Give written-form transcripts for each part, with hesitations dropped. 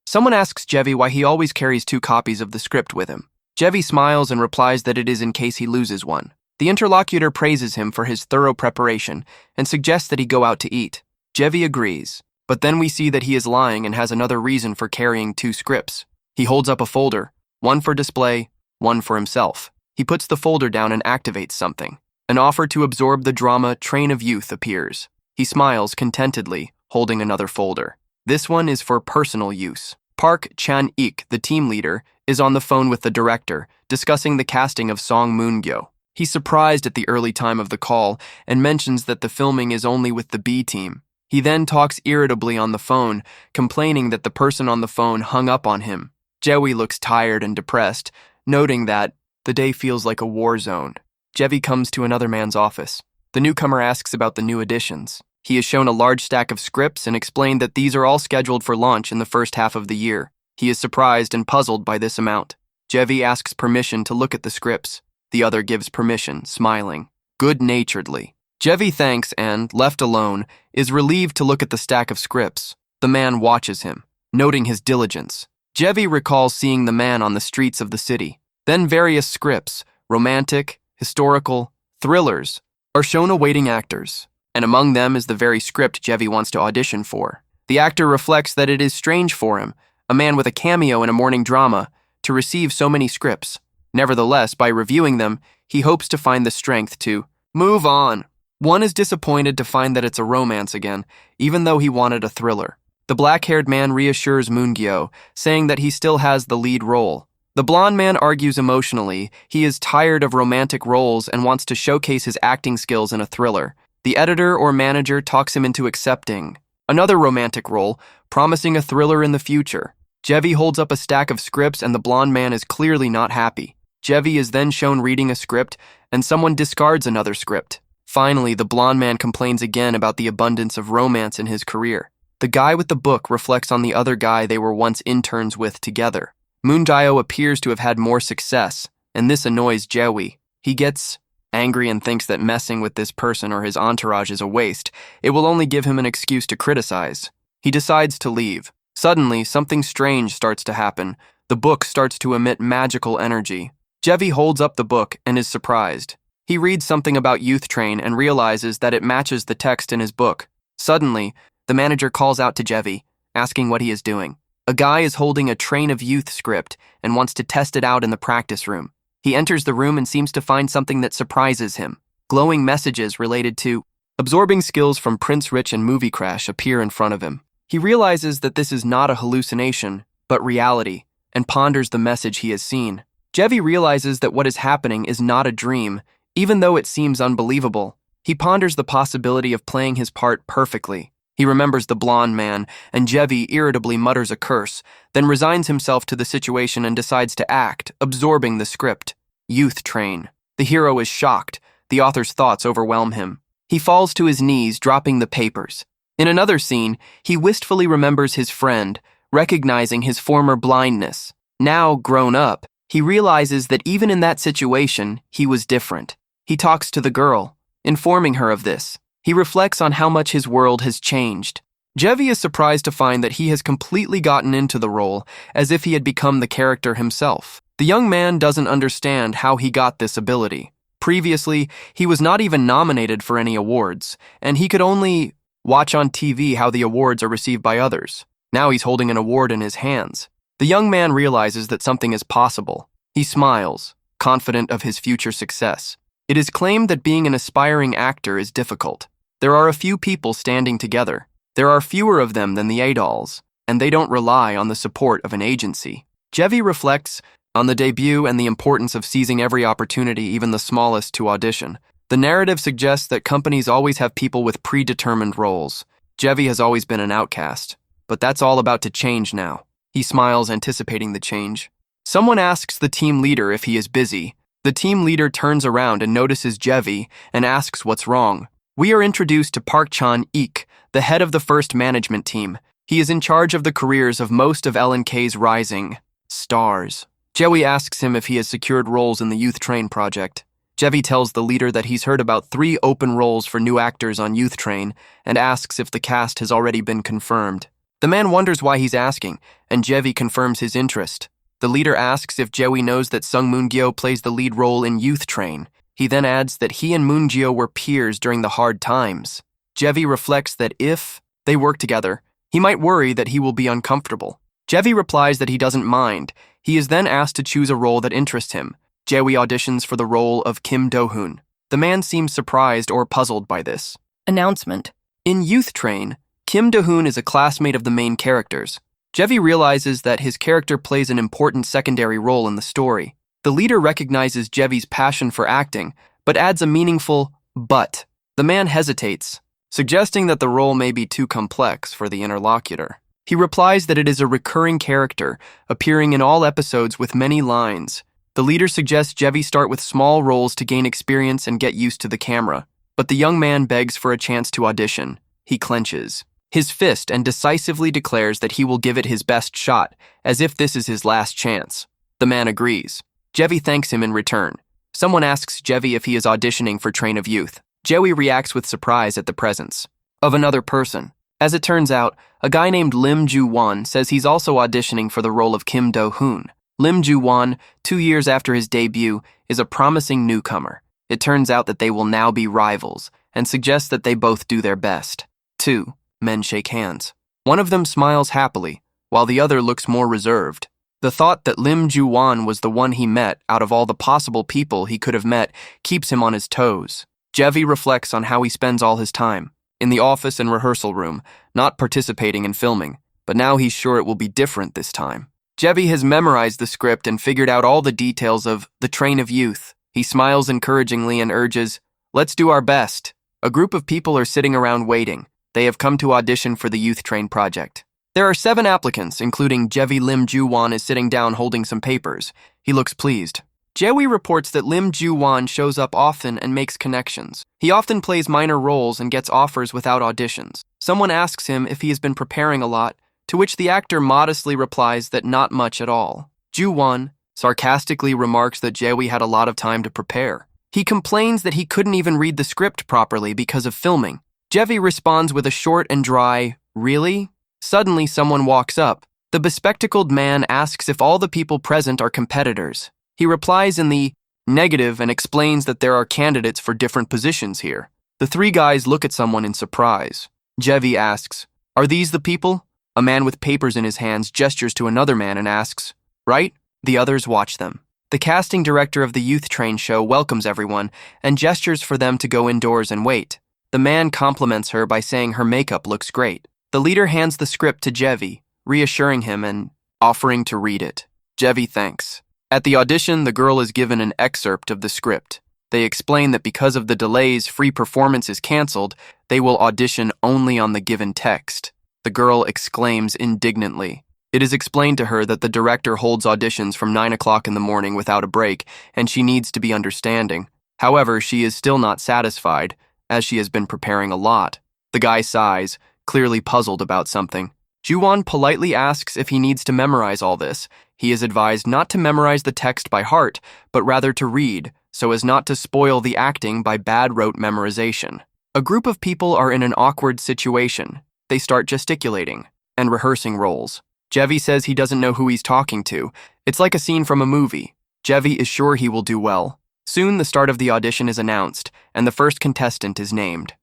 Someone asks Jevi why he always carries 2 copies of the script with him. Jevi smiles and replies that it is in case he loses one. The interlocutor praises him for his thorough preparation and suggests that he go out to eat. Jevi agrees, but then we see that he is lying and has another reason for carrying 2 scripts. He holds up a folder, one for display, one for himself. He puts the folder down and activates something. An offer to absorb the drama Train of Youth appears. He smiles contentedly, holding another folder. This one is for personal use. Park Chan-ik, the team leader, is on the phone with the director, discussing the casting of Song Moon-gyo. He's surprised at the early time of the call and mentions that the filming is only with the B team. He then talks irritably on the phone, complaining that the person on the phone hung up on him. Jewi looks tired and depressed, noting that the day feels like a war zone. Jevi comes to another man's office. The newcomer asks about the new additions. He is shown a large stack of scripts and explained that these are all scheduled for launch in the first half of the year. He is surprised and puzzled by this amount. Jevi asks permission to look at the scripts. The other gives permission, smiling good-naturedly. Jevi thanks and, left alone, is relieved to look at the stack of scripts. The man watches him, noting his diligence. Jevi recalls seeing the man on the streets of the city. Then various scripts, romantic, historical, thrillers, are shown awaiting actors, and among them is the very script Jevi wants to audition for. The actor reflects that it is strange for him, a man with a cameo in a morning drama, to receive so many scripts. Nevertheless, by reviewing them, he hopes to find the strength to move on. One is disappointed to find that it's a romance again, even though he wanted a thriller. The black-haired man reassures Moon-gyo, saying that he still has the lead role. The blonde man argues emotionally. He is tired of romantic roles and wants to showcase his acting skills in a thriller. The editor or manager talks him into accepting another romantic role, promising a thriller in the future. Jevi holds up a stack of scripts and the blonde man is clearly not happy. Jevi is then shown reading a script and someone discards another script. Finally, the blonde man complains again about the abundance of romance in his career. The guy with the book reflects on the other guy they were once interns with together. Moon-gyo appears to have had more success, and this annoys Jewi. He gets angry and thinks that messing with this person or his entourage is a waste. It will only give him an excuse to criticize. He decides to leave. Suddenly, something strange starts to happen. The book starts to emit magical energy. Jevi holds up the book and is surprised. He reads something about Youth Train and realizes that it matches the text in his book. Suddenly, the manager calls out to Jevi, asking what he is doing. A guy is holding a Train of Youth script and wants to test it out in the practice room. He enters the room and seems to find something that surprises him. Glowing messages related to absorbing skills from Prince Rich and Movie Crash appear in front of him. He realizes that this is not a hallucination, but reality, and ponders the message he has seen. Jevi realizes that what is happening is not a dream, even though it seems unbelievable. He ponders the possibility of playing his part perfectly. He remembers the blonde man, and Jevi irritably mutters a curse, then resigns himself to the situation and decides to act, absorbing the script. Youth Train. The hero is shocked. The author's thoughts overwhelm him. He falls to his knees, dropping the papers. In another scene, he wistfully remembers his friend, recognizing his former blindness. Now, grown up, he realizes that even in that situation, he was different. He talks to the girl, informing her of this. He reflects on how much his world has changed. Jevi is surprised to find that he has completely gotten into the role, as if he had become the character himself. The young man doesn't understand how he got this ability. Previously, he was not even nominated for any awards, and he could only watch on TV how the awards are received by others. Now he's holding an award in his hands. The young man realizes that something is possible. He smiles, confident of his future success. It is claimed that being an aspiring actor is difficult. There are a few people standing together. There are fewer of them than the idols, and they don't rely on the support of an agency. Jevi reflects on the debut and the importance of seizing every opportunity, even the smallest, to audition. The narrative suggests that companies always have people with predetermined roles. Jevi has always been an outcast, but that's all about to change now. He smiles, anticipating the change. Someone asks the team leader if he is busy. The team leader turns around and notices Jevi and asks what's wrong. We are introduced to Park Chan-ik, the head of the first management team. He is in charge of the careers of most of LNK's rising stars. Jewi asks him if he has secured roles in the Youth Train project. Jevi tells the leader that he's heard about 3 open roles for new actors on Youth Train and asks if the cast has already been confirmed. The man wonders why he's asking, and Jevi confirms his interest. The leader asks if Jewi knows that Sung Moon-gyo plays the lead role in Youth Train. He then adds that he and Moon-gyo were peers during the hard times. Jevi reflects that if they work together, he might worry that he will be uncomfortable. Jevi replies that he doesn't mind. He is then asked to choose a role that interests him. Jewi auditions for the role of Kim Do-hoon. The man seems surprised or puzzled by this. Announcement. In Youth Train, Kim Do-hoon is a classmate of the main characters. Jevi realizes that his character plays an important secondary role in the story. The leader recognizes Jevi's passion for acting, but adds a meaningful but. The man hesitates, suggesting that the role may be too complex for the interlocutor. He replies that it is a recurring character, appearing in all episodes with many lines. The leader suggests Jevi start with small roles to gain experience and get used to the camera, but the young man begs for a chance to audition. He clenches his fist and decisively declares that he will give it his best shot, as if this is his last chance. The man agrees. Jevi thanks him in return. Someone asks Jevi if he is auditioning for Train of Youth. Jewi reacts with surprise at the presence of another person. As it turns out, a guy named Lim Ju-won says he's also auditioning for the role of Kim Do-hoon. Lim Ju-won, 2 years after his debut, is a promising newcomer. It turns out that they will now be rivals, and suggests that they both do their best. 2 men shake hands. One of them smiles happily, while the other looks more reserved. The thought that Lim Ju-won was the one he met out of all the possible people he could have met keeps him on his toes. Jevi reflects on how he spends all his time, in the office and rehearsal room, not participating in filming, but now he's sure it will be different this time. Jevi has memorized the script and figured out all the details of the Train of Youth. He smiles encouragingly and urges, "Let's do our best." A group of people are sitting around waiting. They have come to audition for the Youth Train project. There are 7 applicants, including Jevi. Lim Ju-won is sitting down holding some papers. He looks pleased. Jewi reports that Lim Ju-won shows up often and makes connections. He often plays minor roles and gets offers without auditions. Someone asks him if he has been preparing a lot, to which the actor modestly replies that not much at all. Ju-won sarcastically remarks that Jewi had a lot of time to prepare. He complains that he couldn't even read the script properly because of filming. Jevi responds with a short and dry, "Really?" Suddenly, someone walks up. The bespectacled man asks if all the people present are competitors. He replies in the negative and explains that there are candidates for different positions here. The 3 guys look at someone in surprise. Jevi asks, "Are these the people?" A man with papers in his hands gestures to another man and asks, "Right?" The others watch them. The casting director of the Youth Train show welcomes everyone and gestures for them to go indoors and wait. The man compliments her by saying her makeup looks great. The leader hands the script to Jevi, reassuring him and offering to read it. Jevi thanks. At the audition, the girl is given an excerpt of the script. They explain that because of the delays, free performance is canceled. They will audition only on the given text. The girl exclaims indignantly. It is explained to her that the director holds auditions from 9 o'clock in the morning without a break, and she needs to be understanding. However, she is still not satisfied, as she has been preparing a lot. The guy sighs, clearly puzzled about something. Ju-won politely asks if he needs to memorize all this. He is advised not to memorize the text by heart, but rather to read, so as not to spoil the acting by bad rote memorization. A group of people are in an awkward situation. They start gesticulating and rehearsing roles. Jevi says he doesn't know who he's talking to. It's like a scene from a movie. Jevi is sure he will do well. Soon the start of the audition is announced, and the first contestant is named.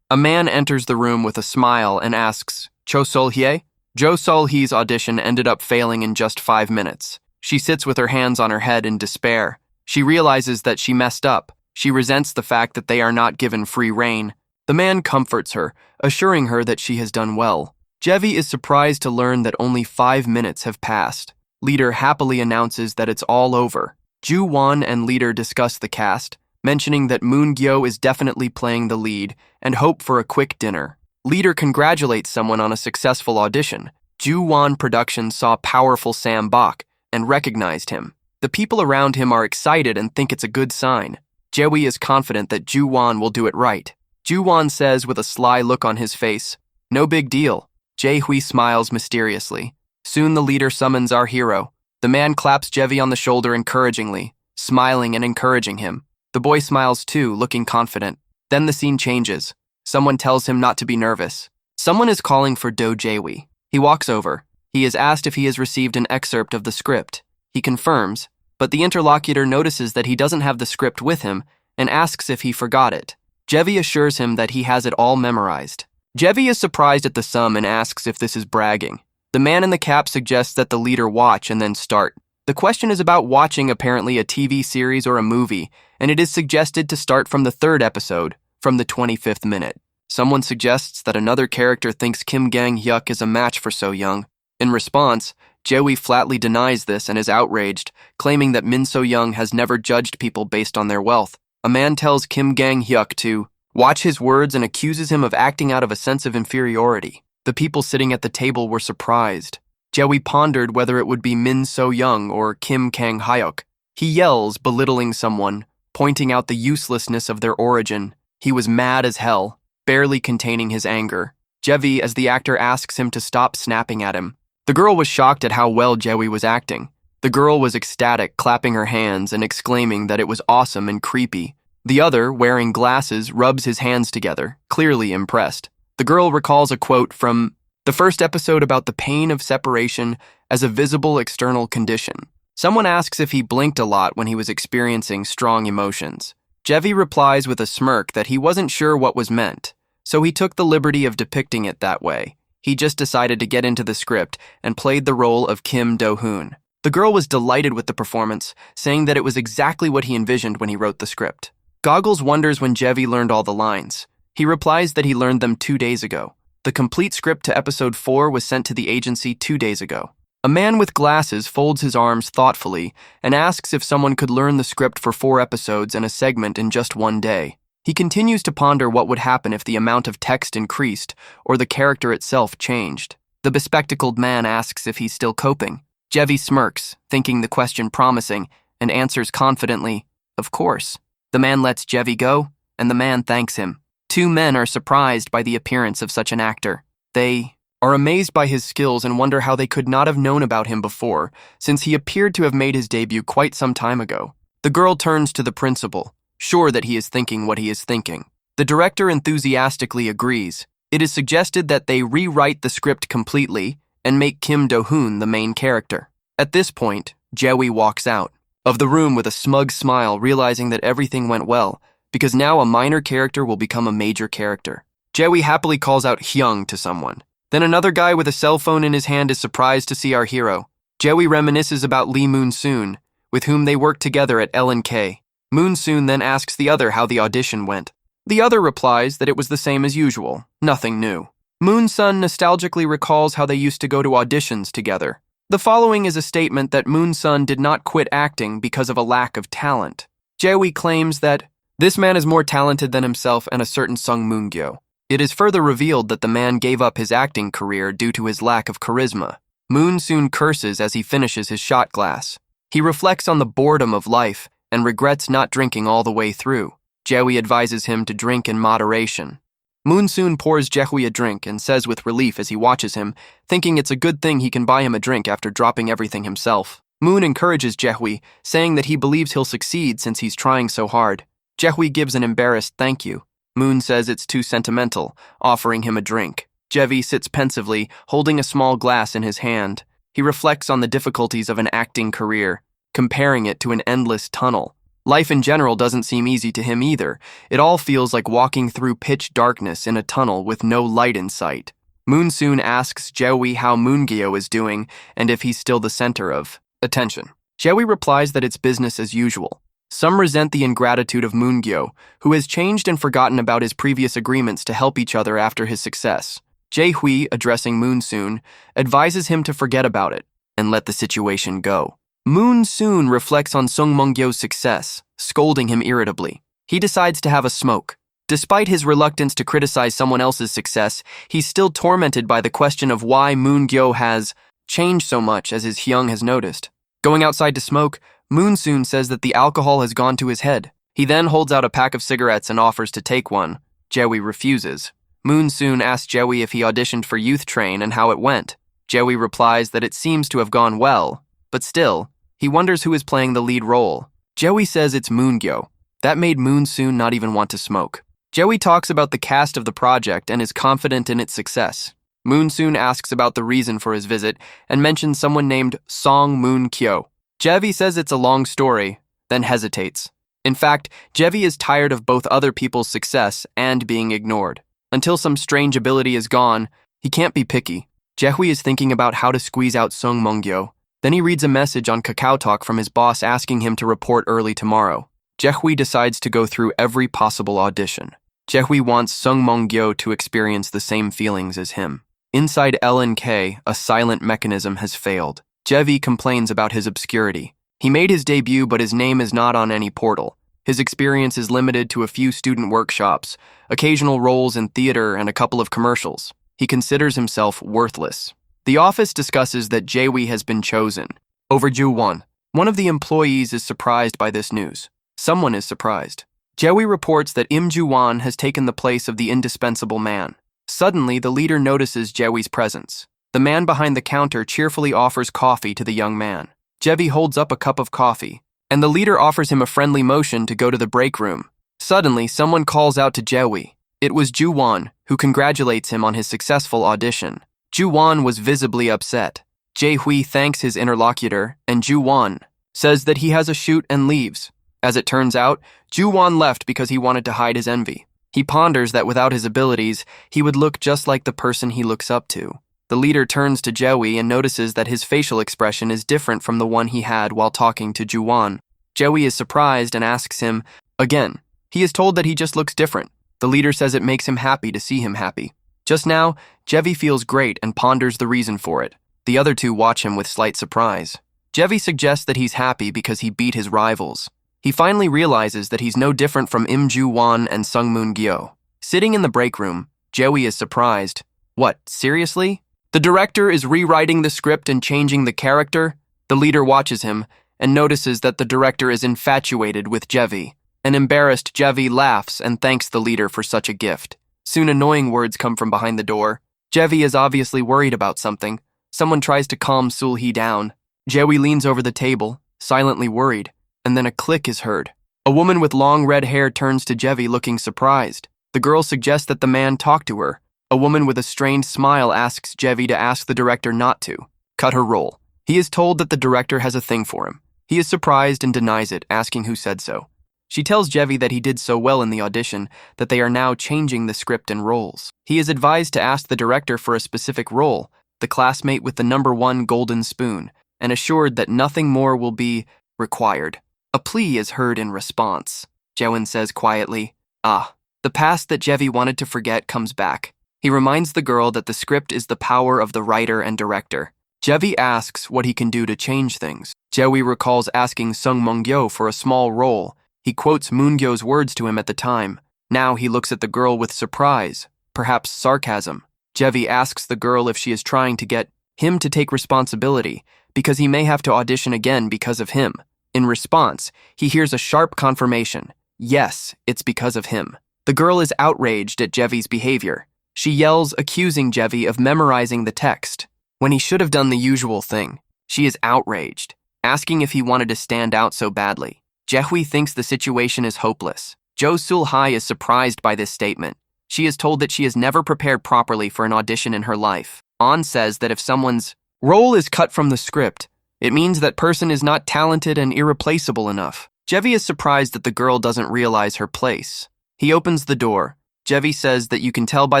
A man enters the room with a smile and asks, "Cho Sol-hye?" Jo Sol-hye's audition ended up failing in just 5 minutes. She sits with her hands on her head in despair. She realizes that she messed up. She resents the fact that they are not given free rein. The man comforts her, assuring her that she has done well. Jevi is surprised to learn that only 5 minutes have passed. Leader happily announces that it's all over. Ju-won and Leader discuss the cast, mentioning that Moon-gyo is definitely playing the lead and hope for a quick dinner. Leader congratulates someone on a successful audition. Ju-won Productions saw powerful Sam Bok and recognized him. The people around him are excited and think it's a good sign. Jewi is confident that Ju-won will do it right. Ju-won says with a sly look on his face, "No big deal." Jae-hui smiles mysteriously. Soon the leader summons our hero. The man claps Jevi on the shoulder encouragingly, smiling and encouraging him. The boy smiles too, looking confident. Then the scene changes. Someone tells him not to be nervous. Someone is calling for Do Jae-hui. He walks over. He is asked if he has received an excerpt of the script. He confirms, but the interlocutor notices that he doesn't have the script with him and asks if he forgot it. Jevi assures him that he has it all memorized. Jevi is surprised at the sum and asks if this is bragging. The man in the cap suggests that the leader watch and then start. The question is about watching apparently a TV series or a movie, and it is suggested to start from the 3rd episode, from the 25th minute. Someone suggests that another character thinks Kim Gang-hyuk is a match for So Young. In response, Jewi flatly denies this and is outraged, claiming that Min So Young has never judged people based on their wealth. A man tells Kim Gang-hyuk to watch his words and accuses him of acting out of a sense of inferiority. The people sitting at the table were surprised. Jewi pondered whether it would be Min So Young or Kim Kang-hyuk. He yells, belittling someone, pointing out the uselessness of their origin. He was mad as hell, barely containing his anger. Jevi, as the actor, asks him to stop snapping at him. The girl was shocked at how well Jewi was acting. The girl was ecstatic, clapping her hands and exclaiming that it was awesome and creepy. The other, wearing glasses, rubs his hands together, clearly impressed. The girl recalls a quote from the 1st episode about the pain of separation as a visible external condition. Someone asks if he blinked a lot when he was experiencing strong emotions. Jevi replies with a smirk that he wasn't sure what was meant, so he took the liberty of depicting it that way. He just decided to get into the script and played the role of Kim Do-hoon. The girl was delighted with the performance, saying that it was exactly what he envisioned when he wrote the script. Goggles wonders when Jevi learned all the lines. He replies that he learned them 2 days ago. The complete script to episode 4 was sent to the agency 2 days ago. A man with glasses folds his arms thoughtfully and asks if someone could learn the script for 4 episodes and a segment in just 1 day. He continues to ponder what would happen if the amount of text increased or the character itself changed. The bespectacled man asks if he's still coping. Jevi smirks, thinking the question promising, and answers confidently, "Of course." The man lets Jevi go, and the man thanks him. 2 men are surprised by the appearance of such an actor. They are amazed by his skills and wonder how they could not have known about him before, since he appeared to have made his debut quite some time ago. The girl turns to the principal, sure that he is thinking what he is thinking. The director enthusiastically agrees. It is suggested that they rewrite the script completely and make Kim Do-hoon the main character. At this point, Jewi walks out of the room with a smug smile, realizing that everything went well, because now a minor character will become a major character. Jewi happily calls out Hyung to someone. Then another guy with a cell phone in his hand is surprised to see our hero. Jewi reminisces about Lee Moon-soon, with whom they worked together at L&K. Moon-soon then asks the other how the audition went. The other replies that it was the same as usual, nothing new. Moon-sun nostalgically recalls how they used to go to auditions together. The following is a statement that Moon-sun did not quit acting because of a lack of talent. Jewi claims that this man is more talented than himself and a certain Sung Moon-gyo. It is further revealed that the man gave up his acting career due to his lack of charisma. Moon-soon curses as he finishes his shot glass. He reflects on the boredom of life and regrets not drinking all the way through. Jewi advises him to drink in moderation. Moon-soon pours Jehui a drink and says with relief as he watches him, thinking it's a good thing he can buy him a drink after dropping everything himself. Moon encourages Jehui, saying that he believes he'll succeed since he's trying so hard. Jehui gives an embarrassed thank you. Moon says it's too sentimental, offering him a drink. Jevi sits pensively, holding a small glass in his hand. He reflects on the difficulties of an acting career, comparing it to an endless tunnel. Life in general doesn't seem easy to him either. It all feels like walking through pitch darkness in a tunnel with no light in sight. Moon soon asks Jewi how Moon-gyo is doing and if he's still the center of attention. Jewi replies that it's business as usual. Some resent the ingratitude of Moon-gyo, who has changed and forgotten about his previous agreements to help each other after his success. Jae-hui, addressing Moon-soon, advises him to forget about it and let the situation go. Moon-soon reflects on Sung Moon-gyo's success, scolding him irritably. He decides to have a smoke. Despite his reluctance to criticize someone else's success, he's still tormented by the question of why Moon-gyo has changed so much, as his Hyung has noticed. Going outside to smoke, Moon-soon says that the alcohol has gone to his head. He then holds out a pack of cigarettes and offers to take one. Jewi refuses. Moon-soon asks Jewi if he auditioned for Youth Train and how it went. Jewi replies that it seems to have gone well, but still, he wonders who is playing the lead role. Jewi says it's Moon-gyo. That made Moon-soon not even want to smoke. Jewi talks about the cast of the project and is confident in its success. Moon soon asks about the reason for his visit and mentions someone named Song Moon Kyo. Jevi says it's a long story, then hesitates. In fact, Jevi is tired of both other people's success and being ignored. Until some strange ability is gone, he can't be picky. Jaehui is thinking about how to squeeze out Sung Mungyo. Then he reads a message on Kakao Talk from his boss asking him to report early tomorrow. Jaehui decides to go through every possible audition. Jaehui wants Sung Mungyo to experience the same feelings as him. Inside L&K, a silent mechanism has failed. Jevi complains about his obscurity. He made his debut, but his name is not on any portal. His experience is limited to a few student workshops, occasional roles in theater, and a couple of commercials. He considers himself worthless. The office discusses that Jaehui has been chosen. Over Ju-won, one of the employees is surprised by this news. Someone is surprised. Jaehui reports that Im Ju-won has taken the place of the indispensable man. Suddenly, the leader notices Jaehui's presence. The man behind the counter cheerfully offers coffee to the young man. Jevi holds up a cup of coffee, and the leader offers him a friendly motion to go to the break room. Suddenly, someone calls out to Jaehui. It was Ju-won, who congratulates him on his successful audition. Ju-won was visibly upset. Jaehui thanks his interlocutor, and Ju-won says that he has a shoot and leaves. As it turns out, Ju-won left because he wanted to hide his envy. He ponders that without his abilities, he would look just like the person he looks up to. The leader turns to Jaehui and notices that his facial expression is different from the one he had while talking to Ju-won. Jaehui is surprised and asks him again. He is told that he just looks different. The leader says it makes him happy to see him happy. Just now, Jevi feels great and ponders the reason for it. The other two watch him with slight surprise. Jevi suggests that he's happy because he beat his rivals. He finally realizes that he's no different from Im Ju-won and Sung Moon Gyo. Sitting in the break room, Jaehui is surprised. What, seriously? The director is rewriting the script and changing the character? The leader watches him and notices that the director is infatuated with Jevi. An embarrassed Jevi laughs and thanks the leader for such a gift. Soon annoying words come from behind the door. Jevi is obviously worried about something. Someone tries to calm Sul-hee down. Jaehui leans over the table, silently worried, and then a click is heard. A woman with long red hair turns to Jevi looking surprised. The girl suggests that the man talk to her. A woman with a strained smile asks Jevi to ask the director not to. Cut her role. He is told that the director has a thing for him. He is surprised and denies it, asking who said so. She tells Jevi that he did so well in the audition that they are now changing the script and roles. He is advised to ask the director for a specific role, the classmate with the #1 golden spoon, and assured that nothing more will be required. A plea is heard in response. Jaewon says quietly, the past that Jevi wanted to forget comes back. He reminds the girl that the script is the power of the writer and director. Jevi asks what he can do to change things. Jaehui recalls asking Sung Mungyo for a small role. He quotes Moongyo's words to him at the time. Now he looks at the girl with surprise, perhaps sarcasm. Jevi asks the girl if she is trying to get him to take responsibility, because he may have to audition again because of him. In response, he hears a sharp confirmation. Yes, it's because of him. The girl is outraged at Jevi's behavior. She yells, accusing Jevi of memorizing the text, when he should have done the usual thing. She is outraged, asking if he wanted to stand out so badly. Jaehui thinks the situation is hopeless. Jo Sul-hai is surprised by this statement. She is told that she has never prepared properly for an audition in her life. An says that if someone's role is cut from the script, it means that person is not talented and irreplaceable enough. Jevi is surprised that the girl doesn't realize her place. He opens the door. Jevi says that you can tell by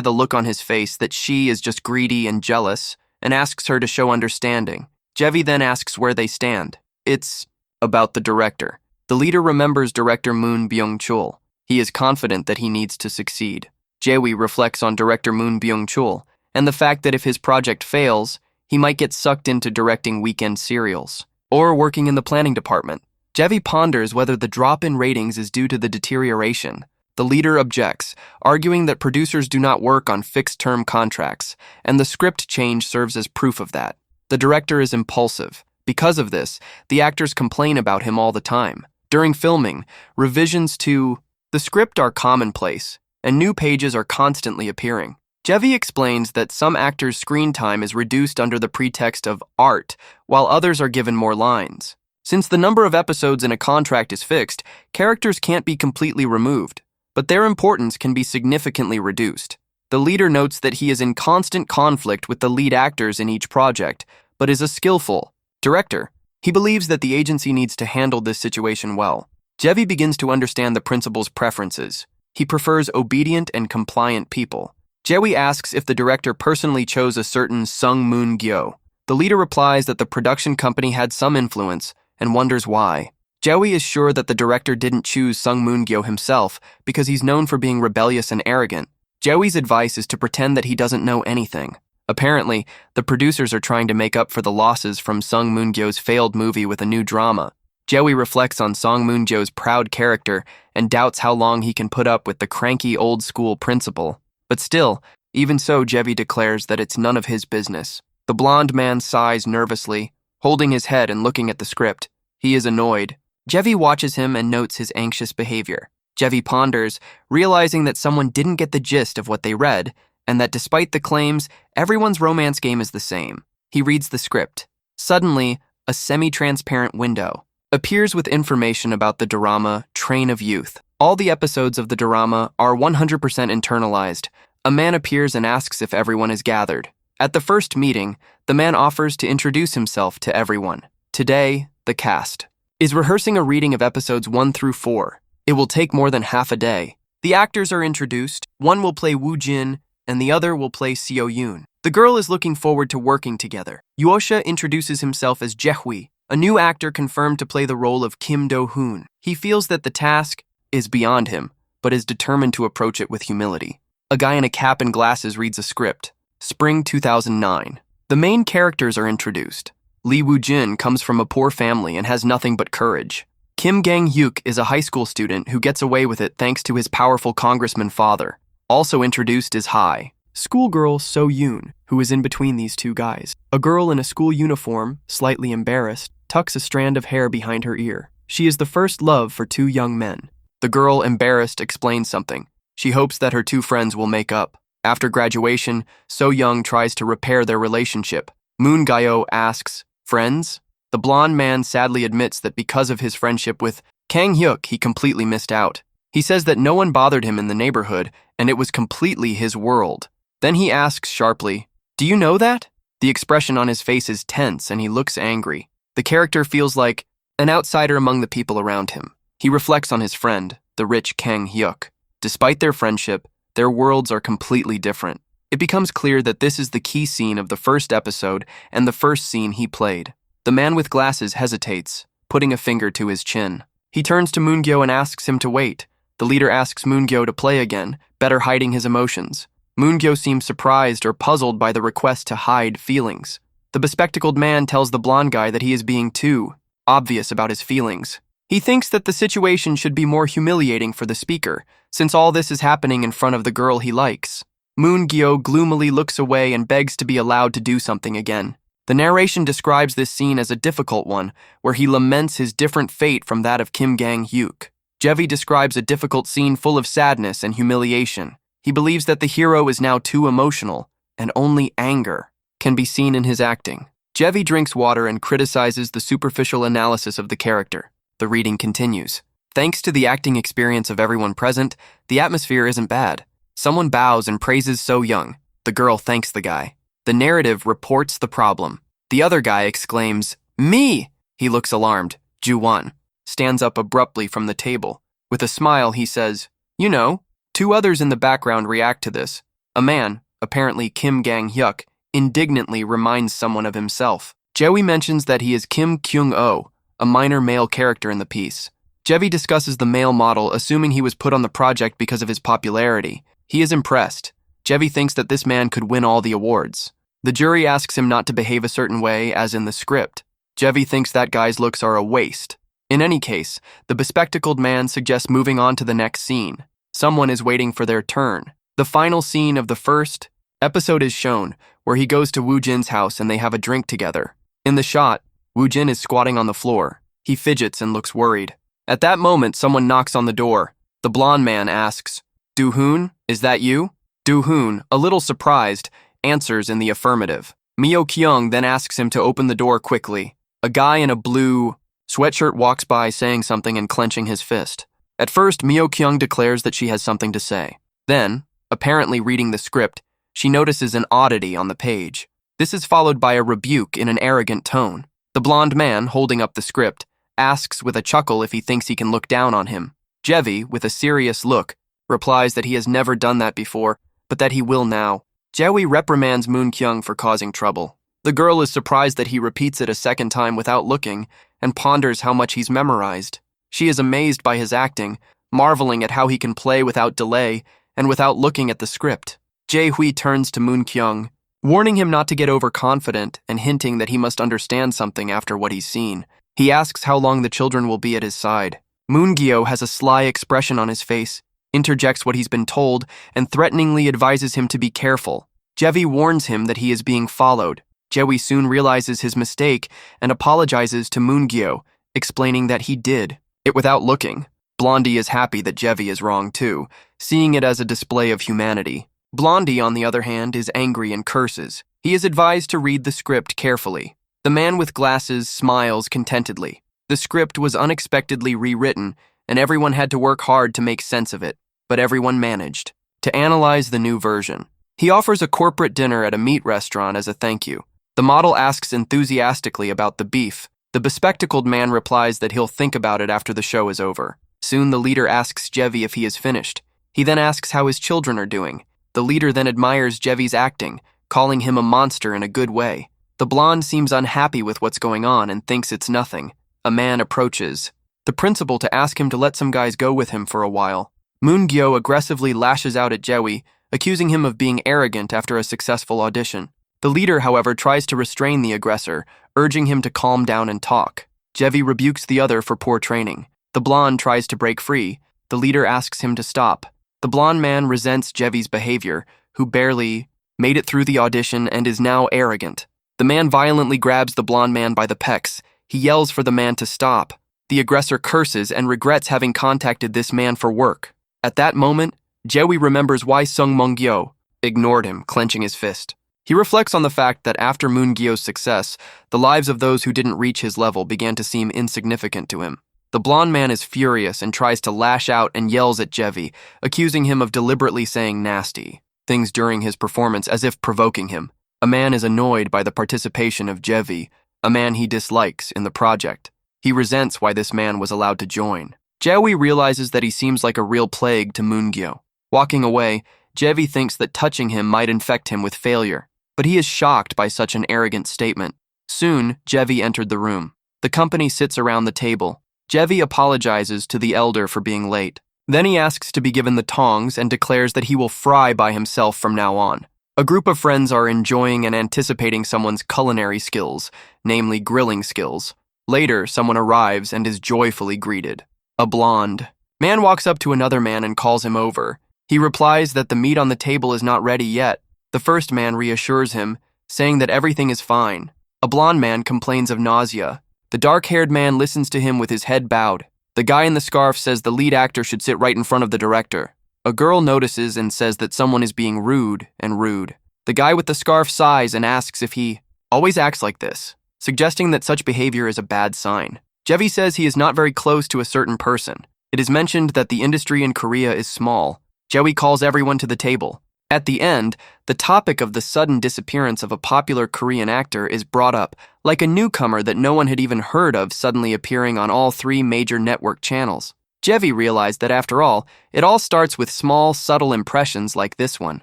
the look on his face that she is just greedy and jealous, and asks her to show understanding. Jevi then asks where they stand. It's about the director. The leader remembers director Moon Byung-chul. He is confident that he needs to succeed. Jaehui reflects on director Moon Byung-chul and the fact that if his project fails, he might get sucked into directing weekend serials or working in the planning department. Jevi ponders whether the drop in ratings is due to the deterioration. The leader objects, arguing that producers do not work on fixed-term contracts, and the script change serves as proof of that. The director is impulsive. Because of this, the actors complain about him all the time. During filming, revisions to the script are commonplace, and new pages are constantly appearing. Jevi explains that some actors' screen time is reduced under the pretext of art, while others are given more lines. Since the number of episodes in a contract is fixed, characters can't be completely removed, but their importance can be significantly reduced. The leader notes that he is in constant conflict with the lead actors in each project, but is a skillful director. He believes that the agency needs to handle this situation well. Jevi begins to understand the principal's preferences. He prefers obedient and compliant people. Jewi asks if the director personally chose a certain Sung Moon Gyo. The leader replies that the production company had some influence and wonders why. Jewi is sure that the director didn't choose Sung Moon Gyo himself because he's known for being rebellious and arrogant. Jewi's advice is to pretend that he doesn't know anything. Apparently, the producers are trying to make up for the losses from Sung Moon Gyo's failed movie with a new drama. Jewi reflects on Sung Moon Gyo's proud character and doubts how long he can put up with the cranky old-school principal. But still, even so, Jevi declares that it's none of his business. The blonde man sighs nervously, holding his head and looking at the script. He is annoyed. Jevi watches him and notes his anxious behavior. Jevi ponders, realizing that someone didn't get the gist of what they read, and that despite the claims, everyone's romance game is the same. He reads the script. Suddenly, a semi-transparent window appears with information about the drama Train of Youth. All the episodes of the drama are 100% internalized. A man appears and asks if everyone is gathered. At the first meeting, the man offers to introduce himself to everyone. Today, the cast is rehearsing a reading of episodes 1 through 4. It will take more than half a day. The actors are introduced. One will play Woo Jin, and the other will play Seo Yoon. The girl is looking forward to working together. Yuosha introduces himself as Jaehui, a new actor confirmed to play the role of Kim Do-hoon. He feels that the task is beyond him, but is determined to approach it with humility. A guy in a cap and glasses reads a script. Spring 2009. The main characters are introduced. Lee Woo-jin comes from a poor family and has nothing but courage. Kim Gang-hyuk is a high school student who gets away with it thanks to his powerful congressman father. Also introduced is Hai, schoolgirl So Yoon, who is in between these two guys. A girl in a school uniform, slightly embarrassed, tucks a strand of hair behind her ear. She is the first love for two young men. The girl, embarrassed, explains something. She hopes that her two friends will make up. After graduation, So Young tries to repair their relationship. Moon Gayo asks, "Friends?" The blonde man sadly admits that because of his friendship with Kang Hyuk, he completely missed out. He says that no one bothered him in the neighborhood, and it was completely his world. Then he asks sharply, "Do you know that?" The expression on his face is tense, and he looks angry. The character feels like an outsider among the people around him. He reflects on his friend, the rich Kang Hyuk. Despite their friendship, their worlds are completely different. It becomes clear that this is the key scene of the first episode and the first scene he played. The man with glasses hesitates, putting a finger to his chin. He turns to Moon-gyo and asks him to wait. The leader asks Moon-gyo to play again, better hiding his emotions. Moon-gyo seems surprised or puzzled by the request to hide feelings. The bespectacled man tells the blonde guy that he is being too obvious about his feelings. He thinks that the situation should be more humiliating for the speaker, since all this is happening in front of the girl he likes. Moon-gyo gloomily looks away and begs to be allowed to do something again. The narration describes this scene as a difficult one, where he laments his different fate from that of Kim Gang-hyuk. Jevi describes a difficult scene full of sadness and humiliation. He believes that the hero is now too emotional, and only anger can be seen in his acting. Jevi drinks water and criticizes the superficial analysis of the character. The reading continues. Thanks to the acting experience of everyone present, the atmosphere isn't bad. Someone bows and praises So Young. The girl thanks the guy. The narrative reports the problem. The other guy exclaims, "Me!" He looks alarmed. Ju-won stands up abruptly from the table. With a smile, he says, "You know." Two others in the background react to this. A man, apparently Kim Gang-hyuk, indignantly reminds someone of himself. Jewi mentions that he is Kim Kyung-oh, a minor male character in the piece. Jevi discusses the male model, assuming he was put on the project because of his popularity. He is impressed. Jevi thinks that this man could win all the awards. The jury asks him not to behave a certain way, as in the script. Jevi thinks that guy's looks are a waste. In any case, the bespectacled man suggests moving on to the next scene. Someone is waiting for their turn. The final scene of the first episode is shown, where he goes to Woo Jin's house and they have a drink together. In the shot, Woo Jin is squatting on the floor. He fidgets and looks worried. At that moment, someone knocks on the door. The blonde man asks, "Do-hoon, is that you?" Do-hoon, a little surprised, answers in the affirmative. Myo-kyung then asks him to open the door quickly. A guy in a blue sweatshirt walks by saying something and clenching his fist. At first, Myo-kyung declares that she has something to say. Then, Apparently reading the script, she notices an oddity on the page. This is followed by a rebuke in an arrogant tone. The blonde man, holding up the script, asks with a chuckle if he thinks he can look down on him. Jevi, with a serious look, replies that he has never done that before, but that he will now. Jewi reprimands Moon Kyung for causing trouble. The girl is surprised that he repeats it a second time without looking and ponders how much he's memorized. She is amazed by his acting, marveling at how he can play without delay and without looking at the script. Jae-hui turns to Moon Kyung, warning him not to get overconfident and hinting that he must understand something after what he's seen. He asks how long the children will be at his side. Moon-gyo has a sly expression on his face, interjects what he's been told, and threateningly advises him to be careful. Jevi warns him that he is being followed. Jewi soon realizes his mistake and apologizes to Moon-gyo, explaining that he did it without looking. Blondie is happy that Jevi is wrong too, seeing it as a display of humanity. Blondie, on the other hand, is angry and curses. He is advised to read the script carefully. The man with glasses smiles contentedly. The script was unexpectedly rewritten, and everyone had to work hard to make sense of it, but everyone managed to analyze the new version. He offers a corporate dinner at a meat restaurant as a thank you. The model asks enthusiastically about the beef. The bespectacled man replies that he'll think about it after the show is over. Soon the leader asks Jevi if he is finished. He then asks how his children are doing. The leader then admires Jevi's acting, calling him a monster in a good way. The blonde seems unhappy with what's going on and thinks it's nothing. A man approaches the principal to ask him to let some guys go with him for a while. Moon-gyo aggressively lashes out at Jewi, accusing him of being arrogant after a successful audition. The leader, however, tries to restrain the aggressor, urging him to calm down and talk. Jevi rebukes the other for poor training. The blonde tries to break free. The leader asks him to stop. The blonde man resents Jevi's behavior, who barely made it through the audition and is now arrogant. The man violently grabs the blonde man by the pecs. He yells for the man to stop. The aggressor curses and regrets having contacted this man for work. At that moment, Jewi remembers why Sung Mung-gyo ignored him, clenching his fist. He reflects on the fact that after Moon-gyo's success, the lives of those who didn't reach his level began to seem insignificant to him. The blonde man is furious and tries to lash out and yells at Jevi, accusing him of deliberately saying nasty things during his performance as if provoking him. A man is annoyed by the participation of Jevi, a man he dislikes, in the project. He resents why this man was allowed to join. Jewi realizes that he seems like a real plague to Moon-gyo. Walking away, Jevi thinks that touching him might infect him with failure, but he is shocked by such an arrogant statement. Soon, Jevi entered the room. The company sits around the table. Jevi apologizes to the elder for being late. Then he asks to be given the tongs and declares that he will fry by himself from now on. A group of friends are enjoying and anticipating someone's culinary skills, namely grilling skills. Later, someone arrives and is joyfully greeted. A blonde man walks up to another man and calls him over. He replies that the meat on the table is not ready yet. The first man reassures him, saying that everything is fine. A blonde man complains of nausea. The dark-haired man listens to him with his head bowed. The guy in the scarf says the lead actor should sit right in front of the director. A girl notices and says that someone is being rude. The guy with the scarf sighs and asks if he always acts like this, suggesting that such behavior is a bad sign. Jevi says he is not very close to a certain person. It is mentioned that the industry in Korea is small. Jewi calls everyone to the table. At the end, the topic of the sudden disappearance of a popular Korean actor is brought up, like a newcomer that no one had even heard of suddenly appearing on all 3 major network channels. Jevi realized that after all, it all starts with small, subtle impressions like this one.